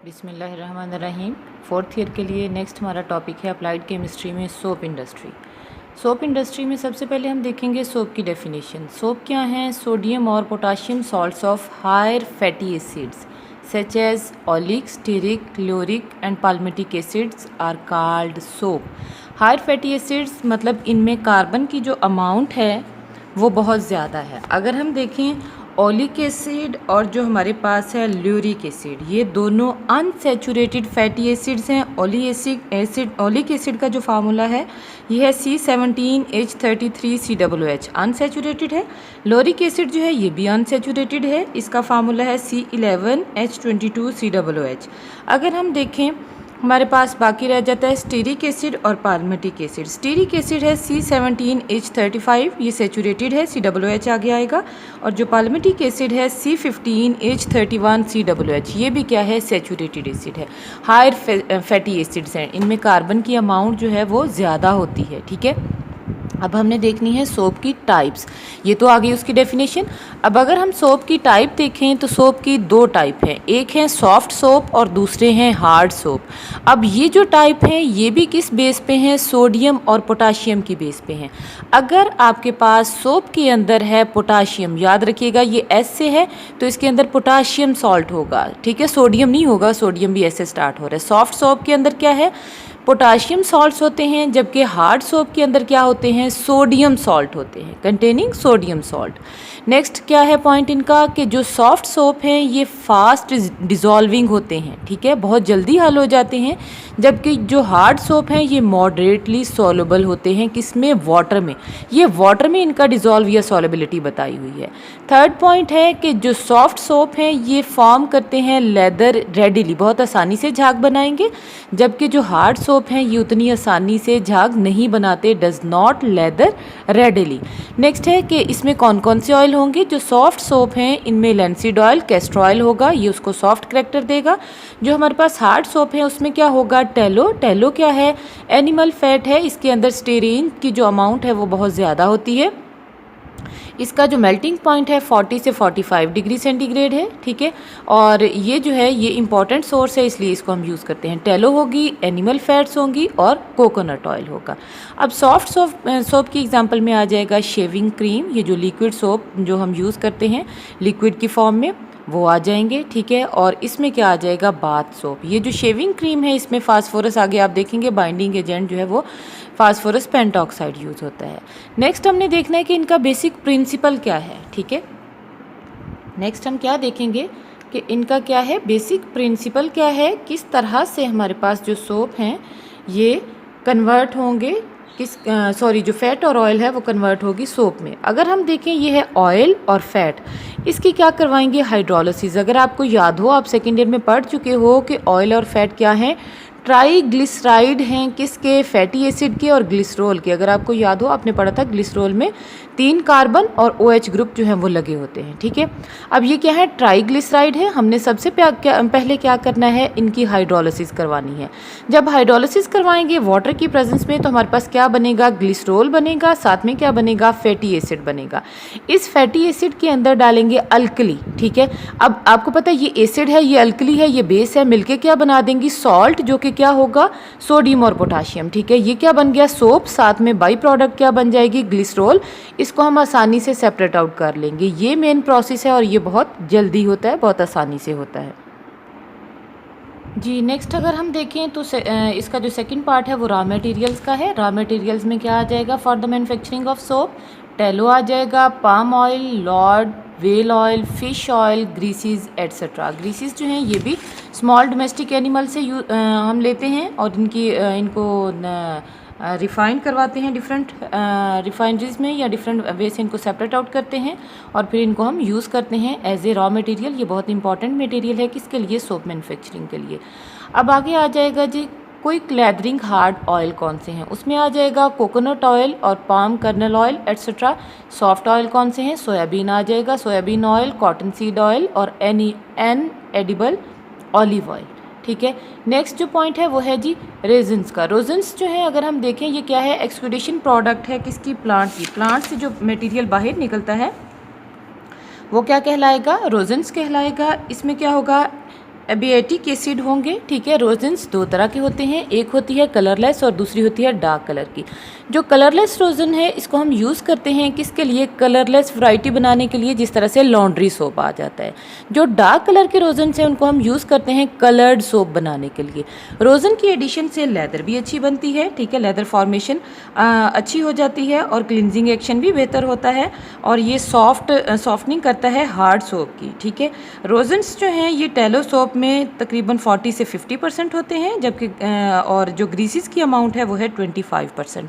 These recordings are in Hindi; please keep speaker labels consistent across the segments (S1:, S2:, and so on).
S1: बिस्मिल्लाहिर्रहमानिर्रहीम। फोर्थ ईयर के लिए नेक्स्ट हमारा टॉपिक है अप्लाइड केमिस्ट्री में सोप इंडस्ट्री। सोप इंडस्ट्री में सबसे पहले हम देखेंगे सोप की डेफिनेशन। सोप क्या है? सोडियम और potassium salts of higher fatty acids such as oleic, stearic, chloric and palmitic acids are called soap. Higher fatty acids मतलब इनमें कार्बन की जो अमाउंट है वो बहुत ज़्यादा है। अगर हम देखें ओलिक एसिड और जो हमारे पास है ल्यूरिक एसिड, ये दोनों अनसैचुरेटेड फैटी एसिड्स हैं। ओलिक एसिड का जो फार्मूला है ये है C17H33COOH, अनसैचुरेटेड है। लोरिक एसिड जो है ये भी अनसैचुरेटेड है, इसका फार्मूला है C11H22COOH। अगर हम देखें हमारे पास बाकी रह जाता है स्टीरिक एसिड और पाल्मिटिक एसिड। स्टीरिक एसिड है C17H35, ये सैचुरेटेड है, COOH आगे आएगा। और जो पाल्मिटिक एसिड है C15H31COOH, ये भी क्या है? सैचुरेटेड एसिड है। हायर फैटी एसिड्स हैं, इनमें कार्बन की अमाउंट जो है वो ज़्यादा होती है। ठीक है, अब हमने देखनी है सोप की टाइप्स। ये तो आ गई उसकी डेफिनेशन। अब अगर हम सोप की टाइप देखें तो सोप की दो टाइप हैं, एक है सॉफ्ट सोप और दूसरे हैं हार्ड सोप। अब ये जो टाइप हैं ये भी किस बेस पे हैं? सोडियम और पोटाशियम की बेस पे हैं। अगर आपके पास सोप के अंदर है पोटाशियम, याद रखिएगा ये एस से है तो इसके अंदर पोटाशियम सॉल्ट होगा, ठीक है, सोडियम नहीं होगा, सोडियम भी एस से स्टार्ट हो रहा है। सॉफ्ट सोप के अंदर क्या है? पोटाशियम सॉल्ट्स होते हैं, जबकि हार्ड सोप के अंदर क्या होते हैं? सोडियम सॉल्ट होते हैं, कंटेनिंग सोडियम सॉल्ट। नेक्स्ट क्या है पॉइंट इनका कि जो सॉफ्ट सोप हैं ये फास्ट डिज़ोल्विंग होते हैं, ठीक है, बहुत जल्दी हल हो जाते हैं, जबकि जो हार्ड सोप हैं ये मॉडरेटली सॉल्युबल होते हैं। किसमें? वाटर में। ये वाटर में इनका डिज़ोल्व या सॉल्युबिलिटी बताई हुई है। थर्ड पॉइंट है कि जो सॉफ्ट सोप हैं ये फॉर्म करते हैं लेदर रेडिली, बहुत आसानी से झाग बनाएंगे, जबकि जो हार्ड सोप हैं ये उतनी आसानी से झाग नहीं बनाते, does not leather readily. Next है कि इसमें कौन कौन से ऑयल होंगे? जो सॉफ्ट सोप हैं इनमें लिंसीड ऑयल, कैस्टर ऑयल होगा, ये उसको सॉफ्ट करैक्टर देगा। जो हमारे पास हार्ड सोप है उसमें क्या होगा? टेलो। टेलो क्या है? एनिमल फैट है, इसके अंदर स्टेरीन की जो अमाउंट है वो बहुत ज़्यादा होती है। इसका जो मेल्टिंग पॉइंट है 40 से 45 डिग्री सेंटीग्रेड है, ठीक है, और ये जो है ये इंपॉर्टेंट सोर्स है इसलिए इसको हम यूज़ करते हैं। टेलो होगी, एनिमल फैट्स होंगी और कोकोनट ऑयल होगा। अब सॉफ्ट सोप की एग्जांपल में आ जाएगा शेविंग क्रीम, ये जो लिक्विड सोप जो हम यूज़ करते हैं लिक्विड की फॉर्म में वो आ जाएंगे, ठीक है। और इसमें क्या आ जाएगा? Bath soap. ये जो शेविंग क्रीम है इसमें फास्फोरस, आगे आप देखेंगे बाइंडिंग एजेंट जो है वो फास्फोरस पेंटॉक्साइड यूज़ होता है। नेक्स्ट हमने देखना है कि इनका बेसिक प्रिंसिपल क्या है, ठीक है। नेक्स्ट हम क्या देखेंगे कि इनका क्या है बेसिक प्रिंसिपल क्या है, किस तरह से हमारे पास जो सोप हैं ये कन्वर्ट होंगे, जो फैट और ऑयल है वो कन्वर्ट होगी सोप में। अगर हम देखें ये है ऑयल और फैट, इसकी क्या करवाएंगे? हाइड्रोलिसिस। अगर आपको याद हो, आप सेकेंड ईयर में पढ़ चुके हो कि ऑयल और फैट क्या हैं? ट्राईग्लिसराइड हैं, किसके? फैटी एसिड के और ग्लिसरॉल के। अगर आपको याद हो आपने पढ़ा था ग्लिसरॉल में 3 कार्बन और OH ग्रुप जो है वो लगे होते हैं, ठीक है। अब ये क्या है? ट्राईग्लिसराइड है। हमने सबसे पहले क्या करना है? इनकी हाइड्रोलिसिस करवानी है। जब हाइड्रोलिसिस करवाएंगे वाटर की प्रेजेंस में तो हमारे पास क्या बनेगा? ग्लिसरॉल बनेगा, साथ में क्या बनेगा? फैटी एसिड बनेगा। इस फैटी एसिड के अंदर डालेंगे अल्कली, ठीक है। अब आपको पता है ये एसिड है, ये अल्कली है, ये बेस है, मिलके क्या बना देंगी? सॉल्ट, जो कि क्या होगा? सोडियम और पोटाशियम, ठीक है। ये क्या बन गया? सोप। साथ में बाई प्रोडक्ट क्या बन जाएगी? ग्लिसरॉल। इसको हम आसानी से सेपरेट आउट कर लेंगे। ये मेन प्रोसेस है और ये बहुत जल्दी होता है, बहुत आसानी से होता है जी। नेक्स्ट अगर हम देखें तो इसका जो सेकंड पार्ट है वो रॉ मटेरियल्स का है। रॉ मटेरियल्स में क्या आ जाएगा for the manufacturing of soap? Tallow आ जाएगा, palm oil, lard, whale oil, fish oil, greases etcetera. Greases जो हैं ये भी स्मॉल डोमेस्टिक एनिमल से हम लेते हैं और इनको रिफ़ाइन करवाते हैं डिफरेंट रिफाइनरीज में या डिफरेंट वे से इनको सेपरेट आउट करते हैं और फिर इनको हम यूज़ करते हैं एज ए रॉ मटेरियल। ये बहुत इंपॉर्टेंट मटेरियल है किसके लिए? सोप मैन्युफैक्चरिंग के लिए। अब आगे आ जाएगा जी कोई क्लैदरिंग हार्ड ऑयल कौन से हैं? उसमें आ जाएगा कोकोनट ऑयल और palm kernel oil etcetera. Soft oil कौन से हैं? सोयाबीन आ जाएगा, soybean oil, cotton seed oil और एन एडिबल ऑलिव ऑयल, ठीक है। नेक्स्ट जो पॉइंट है वो है जी रेजिन्स का। रेजिन्स जो है अगर हम देखें ये क्या है? एक्सक्रीडेशन प्रोडक्ट है किसकी? प्लांट की। प्लांट से जो मटेरियल बाहर निकलता है वो क्या कहलाएगा? रेजिन्स कहलाएगा। इसमें क्या होगा? एबिएटिक एसिड होंगे, ठीक है। रोजेंस दो तरह के होते हैं, एक होती है कलरलेस और दूसरी होती है डार्क कलर की। जो कलरलेस रोजन है इसको हम यूज़ करते हैं किसके लिए, कलरलेस वैरायटी बनाने के लिए, जिस तरह से लॉन्ड्री सोप आ जाता है। जो डार्क कलर के रोजन्स हैं उनको हम यूज़ करते हैं कलर्ड सोप बनाने के लिए। रोजन की एडिशन से लेदर भी अच्छी बनती है, ठीक है, लेदर फॉर्मेशन अच्छी हो जाती है और क्लिनजिंग एक्शन भी बेहतर होता है और ये सॉफ्टनिंग करता है हार्ड सोप की, ठीक है। रोजन्स जो हैं ये टैलो सोप में तकरीबन 40 से 50% होते हैं, जबकि और जो ग्रीसिस की अमाउंट है वो है 25%।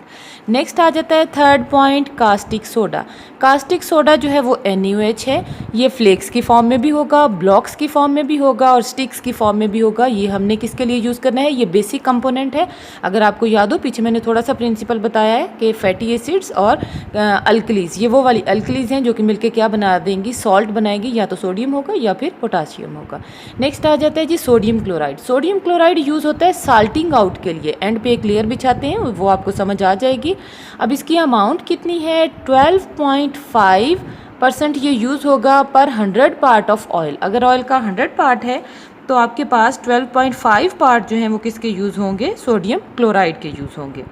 S1: नेक्स्ट आ जाता है third point, caustic soda. Caustic soda जो है वो NaOH है। ये फ्लेक्स की फॉर्म में भी होगा, ब्लॉक्स की फॉर्म में भी होगा और स्टिक्स की फॉर्म में भी होगा। ये हमने किसके लिए यूज़ करना है, ये बेसिक कंपोनेंट है। अगर आपको याद हो पीछे मैंने थोड़ा सा प्रिंसिपल बताया है कि फैटी एसिड्स और अल्कलीज, ये वो वाली अल्कलीज हैं जो कि मिलके क्या बना देंगी, सॉल्ट बनाएगी, या तो सोडियम होगा या फिर पोटाशियम होगा। नेक्स्ट आ जाता है जी sodium chloride. Sodium chloride use होता है साल्टिंग आउट के लिए, एंड पे एक लेयर बिछाते हैं, वो आपको समझ आ जाएगी। अब इसकी अमाउंट कितनी है, 12.5% ये यूज़ होगा पर 100 पार्ट ऑफ ऑयल। अगर ऑयल का 100 पार्ट है तो आपके पास 12.5 पार्ट जो हैं वो किसके यूज़ होंगे, सोडियम क्लोराइड के यूज़ होंगे।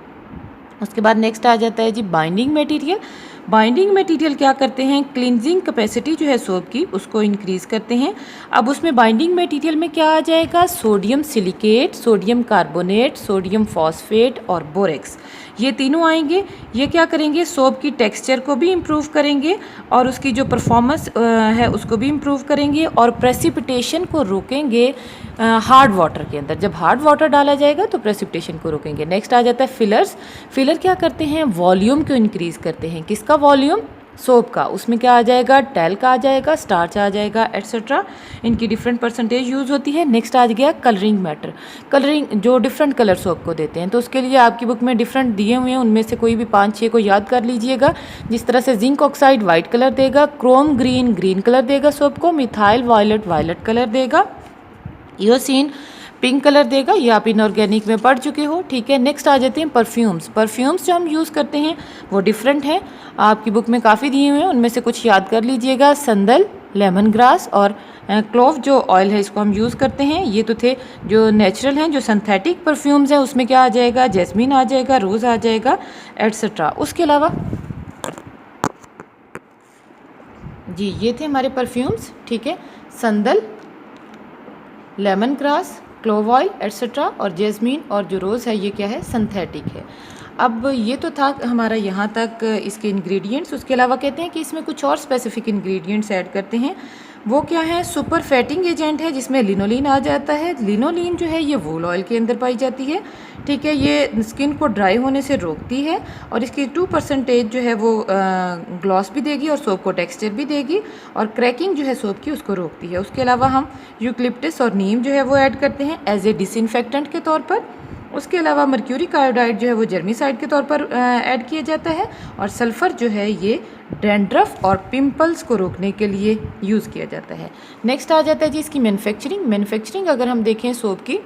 S1: उसके बाद नेक्स्ट आ जाता है जी बाइंडिंग मटेरियल। बाइंडिंग मटेरियल क्या करते हैं, क्लिनजिंग कैपेसिटी जो है सोप की उसको इंक्रीज़ करते हैं। अब उसमें बाइंडिंग मटेरियल में क्या आ जाएगा, sodium silicate, sodium carbonate, sodium phosphate और बोरेक्स, ये तीनों आएंगे। ये क्या करेंगे, सोप की टेक्सचर को भी इम्प्रूव करेंगे और उसकी जो परफॉर्मेंस है उसको भी इम्प्रूव करेंगे और प्रेसिपिटेशन को रोकेंगे हार्ड वाटर के अंदर। जब हार्ड वाटर डाला जाएगा तो प्रेसिपिटेशन को रोकेंगे। नेक्स्ट आ जाता है फिलर्स। फिलर क्या करते हैं, वॉल्यूम को इंक्रीज़ करते हैं। किसका वॉल्यूम, सोप का। उसमें क्या आ जाएगा, टैल्क आ जाएगा, स्टार्च आ जाएगा, एट्सेट्रा। इनकी डिफरेंट परसेंटेज यूज़ होती है। नेक्स्ट आ गया कलरिंग मैटर। कलरिंग जो डिफरेंट कलर सोप को देते हैं, तो उसके लिए आपकी बुक में डिफरेंट दिए हुए हैं, उनमें से कोई भी 5-6 को याद कर लीजिएगा। जिस तरह से जिंक ऑक्साइड वाइट कलर देगा, क्रोम ग्रीन ग्रीन कलर देगा सोप को, मिथाइल वायलेट वायलेट कलर देगा, ईओसिन पिंक कलर देगा। ये आप इनऑर्गेनिक में पढ़ चुके हो, ठीक है। नेक्स्ट आ जाते हैं परफ्यूम्स। परफ्यूम्स जो हम यूज़ करते हैं वो डिफरेंट हैं, आपकी बुक में काफ़ी दिए हुए हैं, उनमें से कुछ याद कर लीजिएगा। संदल, लेमन ग्रास और क्लोव जो ऑयल है इसको हम यूज़ करते हैं। ये तो थे जो नेचुरल हैं। जो सिंथेटिक परफ्यूम्स हैं उसमें क्या आ जाएगा, जैस्मीन आ जाएगा, रोज़ आ जाएगा, एट्सेट्रा। उसके अलावा जी ये थे हमारे परफ्यूम्स, ठीक है। Sandal, lemon grass, clove oil etcetera और जेस्मीन, और जो रोज़ है ये क्या है, सिंथेटिक है। अब ये तो था हमारा यहाँ तक इसके इंग्रेडिएंट्स। उसके अलावा कहते हैं कि इसमें कुछ और स्पेसिफिक इंग्रेडिएंट्स ऐड करते हैं। वो क्या है, सुपर फैटिंग एजेंट है जिसमें लिनोलीन आ जाता है। लिनोलीन जो है ये वूल ऑयल के अंदर पाई जाती है, ठीक है। ये स्किन को ड्राई होने से रोकती है और इसकी 2% जो है वो ग्लॉस भी देगी और सोप को टेक्सचर भी देगी और क्रैकिंग जो है सोप की उसको रोकती है। उसके अलावा हम यूकलिप्टस और नीम जो है वो ऐड करते हैं एज ए डिसइंफेक्टेंट के तौर पर। उसके अलावा मर्क्यूरिक आयोडाइड जो है वो जर्मीसाइड के तौर पर ऐड किया जाता है और सल्फ़र जो है ये डैंड्रफ और पिंपल्स को रोकने के लिए यूज़ किया जाता है। नेक्स्ट आ जाता है जी इसकी मैन्युफैक्चरिंग। मैन्युफैक्चरिंग अगर हम देखें सोप की,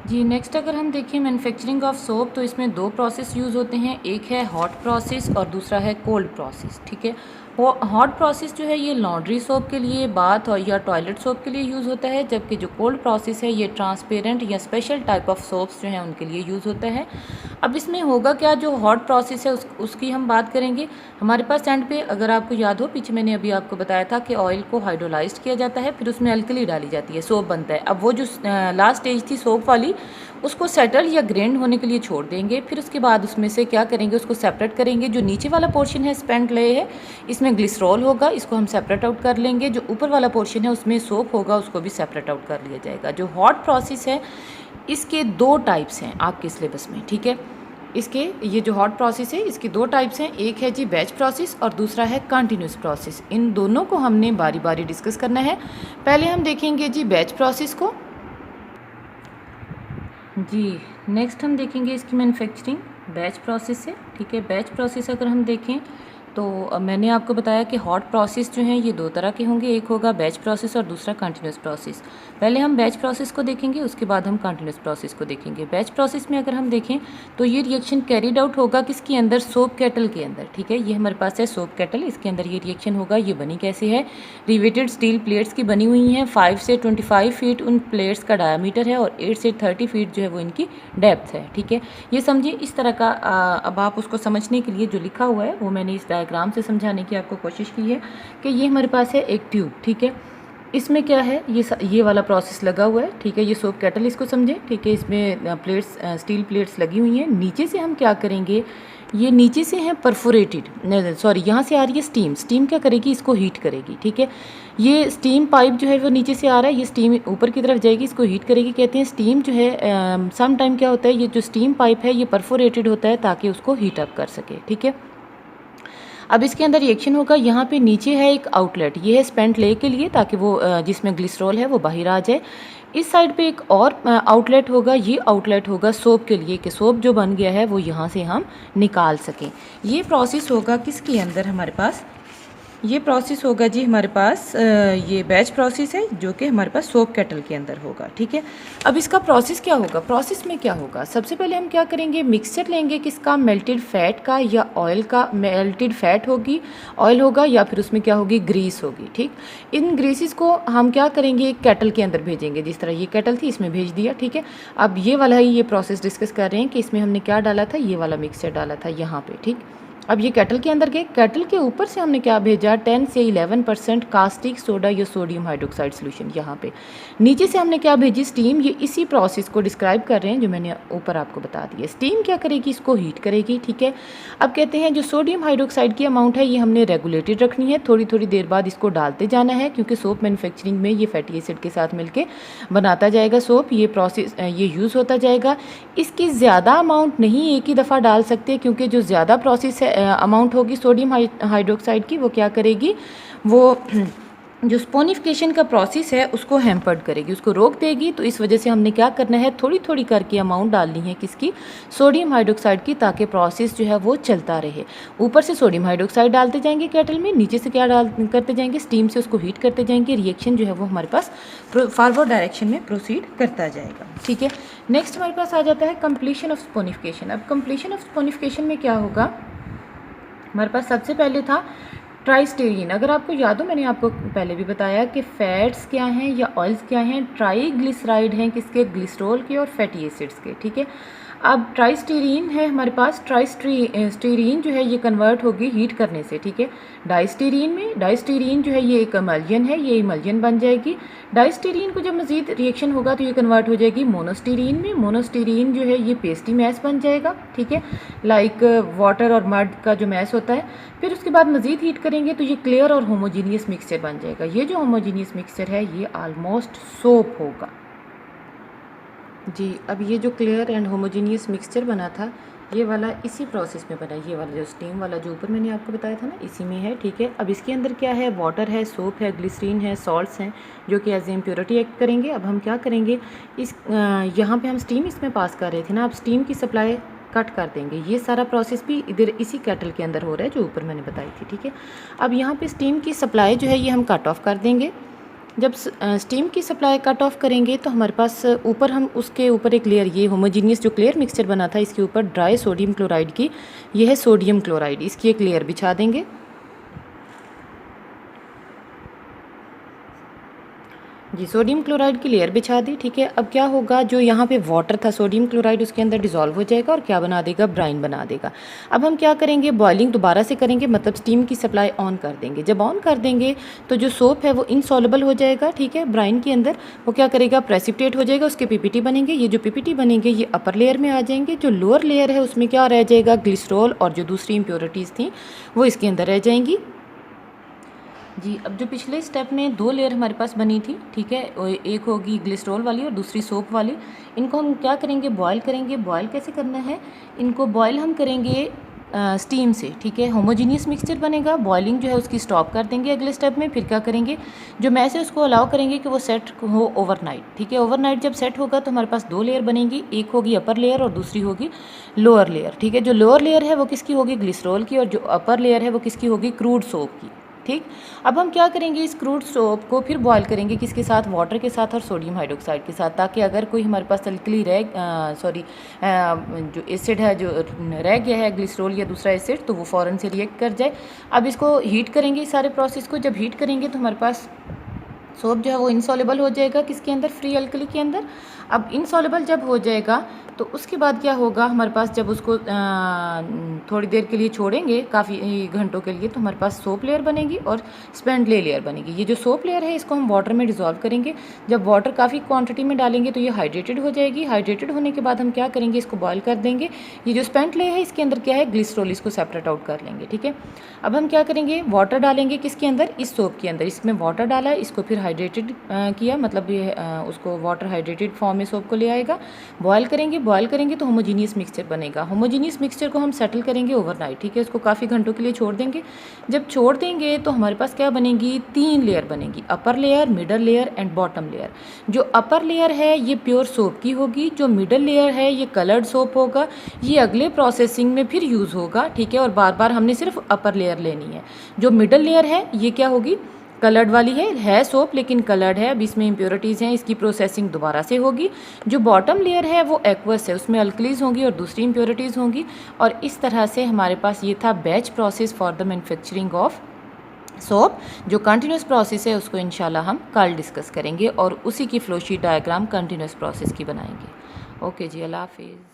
S1: जी नेक्स्ट अगर हम देखें मैन्युफैक्चरिंग ऑफ सोप, तो इसमें 2 प्रोसेस यूज़ होते हैं। एक है हॉट प्रोसेस और दूसरा है कोल्ड प्रोसेस, ठीक है। वो हॉट प्रोसेस जो है ये लॉन्ड्री सोप के लिए, बाथ और या टॉयलेट सोप के लिए यूज़ होता है, जबकि जो कोल्ड प्रोसेस है ये ट्रांसपेरेंट या स्पेशल टाइप ऑफ सोप्स जो हैं उनके लिए यूज़ होता है। अब इसमें होगा क्या, जो हॉट प्रोसेस है उसकी हम बात करेंगे। हमारे पास एंड पे अगर आपको याद हो, पीछे मैंने अभी आपको बताया था कि ऑयल को हाइड्रोलाइज्ड किया जाता है, फिर उसमें अल्कली डाली जाती है, सोप बनता है। अब वो जो लास्ट स्टेज थी सोप वाली, उसको सेटल या ग्रेंड होने के लिए छोड़ देंगे। फिर उसके बाद उसमें से क्या करेंगे, उसको सेपरेट करेंगे। जो नीचे वाला पोर्शन है स्पेंट ले है, इसमें ग्लिसरॉल होगा, इसको हम सेपरेट आउट कर लेंगे। जो ऊपर वाला पोर्शन है उसमें सोप होगा, उसको भी सेपरेट आउट कर लिया जाएगा। जो हॉट प्रोसेस है इसके 2 टाइप्स हैं आपके सिलेबस में, ठीक है। इसके ये जो हॉट प्रोसेस है इसके 2 टाइप्स हैं। एक है जी बैच प्रोसेस और दूसरा है कंटिन्यूस प्रोसेस। इन दोनों को हमने बारी बारी डिस्कस करना है। पहले हम देखेंगे जी बैच प्रोसेस को। जी नेक्स्ट हम देखेंगे इसकी मैन्युफैक्चरिंग बैच प्रोसेस से, ठीक है। बैच प्रोसेस अगर हम देखें तो मैंने आपको बताया कि हॉट प्रोसेस जो हैं ये दो तरह के होंगे, एक होगा बैच प्रोसेस और दूसरा कंटिन्यूस प्रोसेस। पहले हम बैच प्रोसेस को देखेंगे, उसके बाद हम कंटिन्यूस प्रोसेस को देखेंगे। बैच प्रोसेस में अगर हम देखें तो ये रिएक्शन कैरिड आउट होगा किसके अंदर, सोप केटल के अंदर, ठीक है। ये हमारे पास है सोप केटल, इसके अंदर ये रिएक्शन होगा। ये बनी कैसे है, रिवेटेड स्टील प्लेट्स की बनी हुई हैं। 5 से 25 फीट उन प्लेट्स का डायामीटर है और 8 से 30 फीट जो है वो इनकी डेप्थ है, ठीक है। ये समझिए इस तरह का। अब आप उसको समझने के लिए जो लिखा हुआ है वो मैंने इस डायग्राम से समझाने की आपको कोशिश की है कि ये हमारे पास है एक ट्यूब, ठीक है। इसमें क्या है, ये वाला प्रोसेस लगा हुआ है, ठीक है। ये सोप केटल इसको समझे, ठीक है। इसमें प्लेट्स, स्टील प्लेट्स लगी हुई हैं। नीचे से हम क्या करेंगे, ये नीचे से हैं परफोरेटेड, सॉरी यहाँ से आ रही है स्टीम। स्टीम क्या करेगी, इसको हीट करेगी, ठीक है। ये स्टीम पाइप जो है वो नीचे से आ रहा है, ये स्टीम ऊपर की तरफ जाएगी, इसको हीट करेगी। कहते हैं स्टीम जो है सम टाइम क्या होता है, ये जो स्टीम पाइप है ये परफोरेटेड होता है ताकि उसको हीट अप कर सके, ठीक है। अब इसके अंदर रिएक्शन होगा, यहाँ पे नीचे है एक आउटलेट, ये है स्पेंट ले के लिए ताकि वो जिसमें ग्लिसरॉल है वो बाहर आ जाए। इस साइड पे एक और आउटलेट होगा, ये आउटलेट होगा सोप के लिए कि सोप जो बन गया है वो यहाँ से हम निकाल सकें। ये प्रोसेस होगा किसके अंदर हमारे पास, ये प्रोसेस होगा जी हमारे पास ये बैच प्रोसेस है जो कि हमारे पास सोप केटल के अंदर होगा, ठीक है। अब इसका प्रोसेस क्या होगा, प्रोसेस में क्या होगा, सबसे पहले हम क्या करेंगे, मिक्सचर लेंगे किसका, मेल्टेड फैट का या ऑयल का। मेल्टेड फैट होगी, ऑयल होगा, या फिर उसमें क्या होगी, ग्रीस होगी, ठीक। इन ग्रीसेस को हम क्या करेंगे, एक केटल के अंदर भेजेंगे। जिस तरह ये केटल थी इसमें भेज दिया, ठीक है। अब ये वाला ही ये प्रोसेस डिस्कस कर रहे हैं कि इसमें हमने क्या डाला था, ये वाला मिक्सचर डाला था यहाँ पे, ठीक। अब ये केटल के अंदर गए, केटल के ऊपर से हमने क्या भेजा, 10 से 11% कास्टिक सोडा या सोडियम हाइड्रोक्साइड सोल्यूशन। यहाँ पे नीचे से हमने क्या भेजी, स्टीम। ये इसी प्रोसेस को डिस्क्राइब कर रहे हैं जो मैंने ऊपर आपको बता दिया। स्टीम क्या करेगी, इसको हीट करेगी, ठीक है। अब कहते हैं जो सोडियम हाइड्रोक्साइड की अमाउंट है ये हमने रेगुलेटेड रखनी है, थोड़ी थोड़ी देर बाद इसको डालते जाना है क्योंकि सोप मैन्युफैक्चरिंग में ये फैटी एसिड के साथ मिलकर बनाता जाएगा सोप। ये प्रोसेस ये यूज़ होता जाएगा। इसकी ज़्यादा अमाउंट नहीं एक ही दफ़ा डाल सकते क्योंकि जो ज़्यादा प्रोसेस है अमाउंट होगी सोडियम हाइड्रोक्साइड की, वो क्या करेगी, वो जो स्पोनिफिकेशन का प्रोसेस है उसको हैम्पर्ड करेगी, उसको रोक देगी। तो इस वजह से हमने क्या करना है, थोड़ी थोड़ी करके अमाउंट डालनी है किसकी, सोडियम हाइड्रोक्साइड की, ताकि प्रोसेस जो है वो चलता रहे। ऊपर से सोडियम हाइड्रोक्साइड डालते जाएंगे केटल में, नीचे से क्या करते जाएंगे, स्टीम से उसको हीट करते जाएंगे। रिएक्शन जो है वो हमारे पास फॉरवर्ड डायरेक्शन में प्रोसीड करता जाएगा, ठीक है। नेक्स्ट हमारे पास आ जाता है कंप्लीशन ऑफ स्पोनिफिकेशन। अब कंप्लीशन ऑफ स्पोनिफिकेशन में क्या होगा, हमारे पास सबसे पहले था ट्राइस्टेरीन। अगर आपको याद हो, मैंने आपको पहले भी बताया कि फैट्स क्या हैं या ऑयल्स क्या हैं, ट्राइग्लिसराइड हैं किसके, ग्लिसरॉल के और फैटी एसिड्स के, ठीक है। अब ट्राइस्टेरीन है हमारे पास, ट्राइस्टेरीन जो है ये कन्वर्ट होगी हीट करने से, ठीक है, डाइस्टेरीन में। डाइस्टेरीन जो है ये एक इमल्जन है, ये इमल्जन बन जाएगी। डाइस्टेरीन को जब मज़ीद रिएक्शन होगा तो ये कन्वर्ट हो जाएगी मोनोस्टेरीन में। मोनोस्टेरीन जो है ये पेस्टी मैस बन जाएगा, ठीक है, लाइक वाटर और मड का जो मैस होता है। फिर उसके बाद मज़ीद हीट करेंगे तो ये क्लियर और होमोजीनियस मिक्सचर बन जाएगा। ये जो होमोजीनियस मिक्सचर है ये ऑलमोस्ट सोप होगा जी। अब ये जो क्लियर एंड होमोजीनियस मिक्सचर बना था ये वाला इसी प्रोसेस में बना, ये वाला जो स्टीम वाला जो ऊपर मैंने आपको बताया था ना, इसी में है, ठीक है। अब इसके अंदर क्या है, वाटर है, सोप है, ग्लिसरीन है, सॉल्ट्स हैं जो कि एज ए इम्प्योरिटी एक्ट करेंगे। अब हम क्या करेंगे, इस यहाँ पे हम स्टीम इसमें पास कर रहे थे ना, अब स्टीम की सप्लाई कट कर देंगे। ये सारा प्रोसेस भी इधर इसी केटल के अंदर हो रहा है जो ऊपर मैंने बताई थी, ठीक है। अब यहाँ पे स्टीम की सप्लाई जो है ये हम कट ऑफ कर देंगे। जब स्टीम की सप्लाई कट ऑफ करेंगे तो हमारे पास ऊपर हम उसके ऊपर एक लेयर, ये होमोजीनियस जो क्लियर मिक्सचर बना था इसके ऊपर ड्राई सोडियम क्लोराइड की, ये है सोडियम क्लोराइड, इसकी एक लेयर बिछा देंगे। जी सोडियम क्लोराइड की लेयर बिछा दी, ठीक है। अब क्या होगा, जो यहाँ पे वाटर था सोडियम क्लोराइड उसके अंदर डिज़ोल्व हो जाएगा और क्या बना देगा, ब्राइन बना देगा। अब हम क्या करेंगे, बॉइलिंग दोबारा से करेंगे, मतलब स्टीम की सप्लाई ऑन कर देंगे। जब ऑन कर देंगे तो जो सोप है वो इनसॉल्युबल हो जाएगा, ठीक है, ब्राइन के अंदर। वो क्या करेगा, प्रेसिपिटेट हो जाएगा, उसके पीपीटी बनेंगे। ये जो पीपीटी बनेंगे ये अपर लेयर में आ जाएंगे। जो लोअर लेयर है उसमें क्या रह जाएगा, ग्लिसरॉल और जो दूसरी इम्प्योरिटीज़ थी वो इसके अंदर रह जाएंगी जी। अब जो पिछले स्टेप में दो लेयर हमारे पास बनी थी, ठीक है, एक होगी ग्लिसरॉल वाली और दूसरी सोप वाली। इनको हम क्या करेंगे, बॉयल करेंगे। बॉयल कैसे करना है, इनको बॉयल हम करेंगे स्टीम से, ठीक है। होमोजीनियस मिक्सचर बनेगा, बॉइलिंग जो है उसकी स्टॉप कर देंगे अगले स्टेप में। फिर क्या करेंगे, जो मैस है उसको अलाउ करेंगे कि वो सेट हो ओवरनाइट, ठीक है। ओवरनाइट जब सेट होगा तो हमारे पास 2 लेयर बनेगी, एक होगी अपर लेयर और दूसरी होगी लोअर लेयर, ठीक है। जो लोअर लेयर है वो किसकी होगी, ग्लिसरॉल की, और जो अपर लेयर है वो किसकी होगी, क्रूड सोप की, ठीक। अब हम क्या करेंगे, इस क्रूड सोप को फिर बॉयल करेंगे किसके साथ, वाटर के साथ और सोडियम हाइड्रोक्साइड के साथ, ताकि अगर कोई हमारे पास अल्कली जो एसिड है जो रह गया है ग्लिसरॉल या दूसरा एसिड, तो वो फ़ौरन से रिएक्ट कर जाए। अब इसको हीट करेंगे, इस सारे प्रोसेस को जब हीट करेंगे तो हमारे पास सोप जो है वो इनसॉल्युबल हो जाएगा किसके अंदर, फ्री अल्कली के अंदर। अब इनसॉल्युबल जब हो जाएगा तो उसके बाद क्या होगा, हमारे पास जब उसको थोड़ी देर के लिए छोड़ेंगे, काफ़ी घंटों के लिए, तो हमारे पास सोप लेयर बनेगी और स्पेंडले लेयर बनेगी। ये जो सोप लेयर है इसको हम वाटर में डिज़ोल्व करेंगे। जब वाटर काफ़ी क्वांटिटी में डालेंगे तो ये हाइड्रेटेड हो जाएगी। हाइड्रेटेड होने के बाद हम क्या करेंगे, इसको बॉयल कर देंगे। ये जो स्पेंड लेयर है इसके अंदर क्या है, ग्लिसरॉल, इसको सेपरेट आउट कर लेंगे, ठीक है। अब हम क्या करेंगे, वाटर डालेंगे किसके अंदर, इस सोप के अंदर। इसमें वाटर डाला, इसको फिर हाइड्रेटेड किया, मतलब ये उसको वाटर हाइड्रेटेड फॉर्म में सोप को ले आएगा। बॉयल करेंगे तो होमोजीनियस मिक्सचर बनेगा। होमोजीनियस मिक्सचर को हम सेटल करेंगे ओवरनाइट, ठीक है। उसको काफ़ी घंटों के लिए छोड़ देंगे। जब छोड़ देंगे तो हमारे पास क्या बनेगी, 3 लेयर बनेगी, upper layer, middle layer and bottom layer. जो अपर लेयर है ये प्योर सोप की होगी, जो मिडल लेयर है ये कलर्ड सोप होगा, ये अगले प्रोसेसिंग में फिर यूज़ होगा, ठीक है। और बार बार हमने सिर्फ अपर लेयर लेनी है। जो मिडल लेयर है ये क्या होगी, कलर्ड वाली है सोप लेकिन कलर्ड है, अब इसमें इम्प्योरिटीज़ हैं, इसकी प्रोसेसिंग दोबारा से होगी। जो बॉटम लेयर है वो एक्वस है, उसमें अल्कलीज होंगी और दूसरी इम्प्योरिटीज़ होंगी। और इस तरह से हमारे पास ये था batch process for the manufacturing of soap. जो कंटिन्यूस प्रोसेस है उसको इंशाल्लाह हम कल डिस्कस करेंगे और उसी की फ्लोशीट डायग्राम कंटिन्यूस प्रोसेस की बनाएंगे। ओके जी, अल्लाह हाफिज़।